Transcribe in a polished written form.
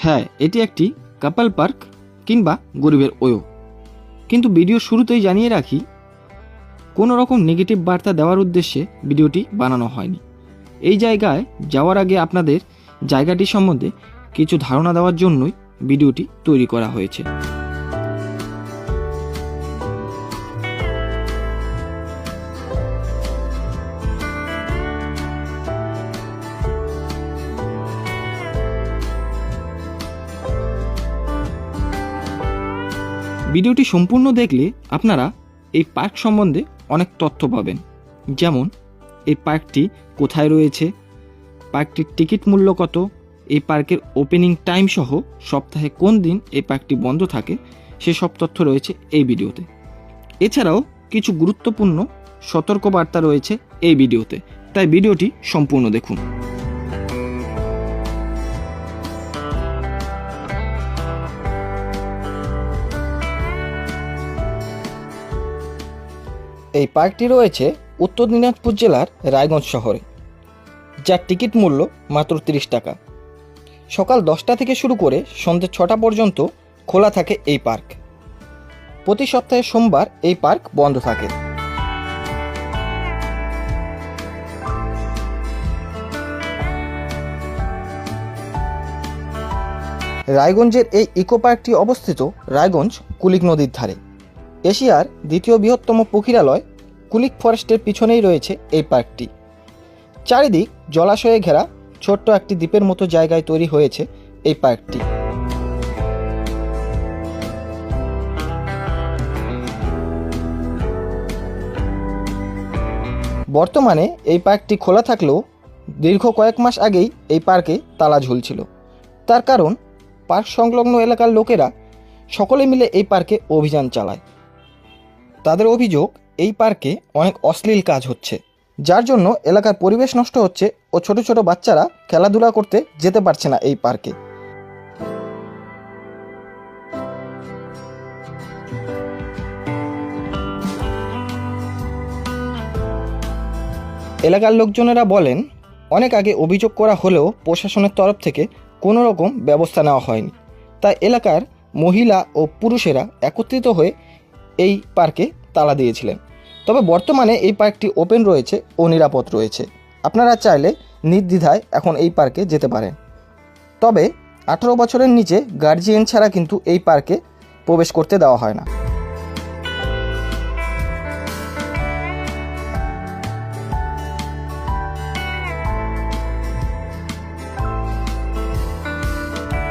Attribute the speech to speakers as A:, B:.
A: হ্যাঁ, এটি একটি কাপল পার্ক কিংবা গরিবের ওয়ো। কিন্তু ভিডিও শুরুতেই জানিয়ে রাখি, কোনো রকম নেগেটিভ বার্তা দেওয়ার উদ্দেশ্যে ভিডিওটি বানানো হয়নি। এই জায়গায় যাওয়ার আগে আপনাদের জায়গাটি সম্বন্ধে কিছু ধারণা দেওয়ার জন্যই ভিডিওটি তৈরি করা হয়েছে। ভিডিওটি সম্পূর্ণ দেখলে আপনারা এই পার্ক সম্বন্ধে অনেক তথ্য পাবেন, যেমন এই পার্কটি কোথায় রয়েছে, পার্কটির টিকিট মূল্য কত, এই পার্কের ওপেনিং টাইম সহ সপ্তাহে কোন দিন এই পার্কটি বন্ধ থাকে, সেসব তথ্য রয়েছে এই ভিডিওতে। এছাড়াও কিছু গুরুত্বপূর্ণ সতর্কবার্তা রয়েছে এই ভিডিওতে, তাই ভিডিওটি সম্পূর্ণ দেখুন। এই পার্কটি রয়েছে উত্তর দিনাজপুর জেলার রায়গঞ্জ শহরে, যার টিকিট মূল্য মাত্র 30 টাকা। সকাল 10টা থেকে শুরু করে সন্ধ্যে 6টা পর্যন্ত খোলা থাকে এই পার্ক। প্রতি সপ্তাহে সোমবার এই পার্ক বন্ধ থাকে। রায়গঞ্জের এই ইকো পার্কটি অবস্থিত রায়গঞ্জ কুলিক নদীর ধারে। এশিয়ার দ্বিতীয় বৃহত্তম পক্ষীরালয় কুলিক ফরেস্টের পিছনেই রয়েছে এই পার্কটি। চারিদিক জলাশয়ে ঘেরা ছোট্ট একটি দ্বীপের মতো জায়গায় তৈরি হয়েছে এই পার্কটি। বর্তমানে এই পার্কটি খোলা থাকলেও দীর্ঘ কয়েক মাস আগেই এই পার্কে তালা ঝুলছিল। তার কারণ পার্ক সংলগ্ন এলাকার লোকেরা সকলে মিলে এই পার্কে অভিযান চালায়। তাদের অভিযোগ, এই পার্কে অনেক অশ্লীল কাজ হচ্ছে, যার জন্য এলাকার পরিবেশ নষ্ট হচ্ছে ও ছোট ছোট বাচ্চারা খেলাধুলা করতে যেতে পারছে না এই পার্কে। এলাকার লোকজনেরা বলেন, অনেক আগে অভিযোগ করা হলেও প্রশাসনের তরফ থেকে কোনো রকম ব্যবস্থা নেওয়া হয়নি। তাই এলাকার মহিলা ও পুরুষেরা একত্রিত হয়ে এই পার্কে তালা দিয়েছিলেন। তবে বর্তমানে এই পার্কটি ওপেন রয়েছে ও নিরাপদ রয়েছে। আপনারা চাইলে নির্দ্বিধায় এখন এই পার্কে যেতে পারেন। তবে 18 বছরের নিচে গার্জিয়ান ছাড়া কিন্তু এই পার্কে প্রবেশ করতে দেওয়া হয় না।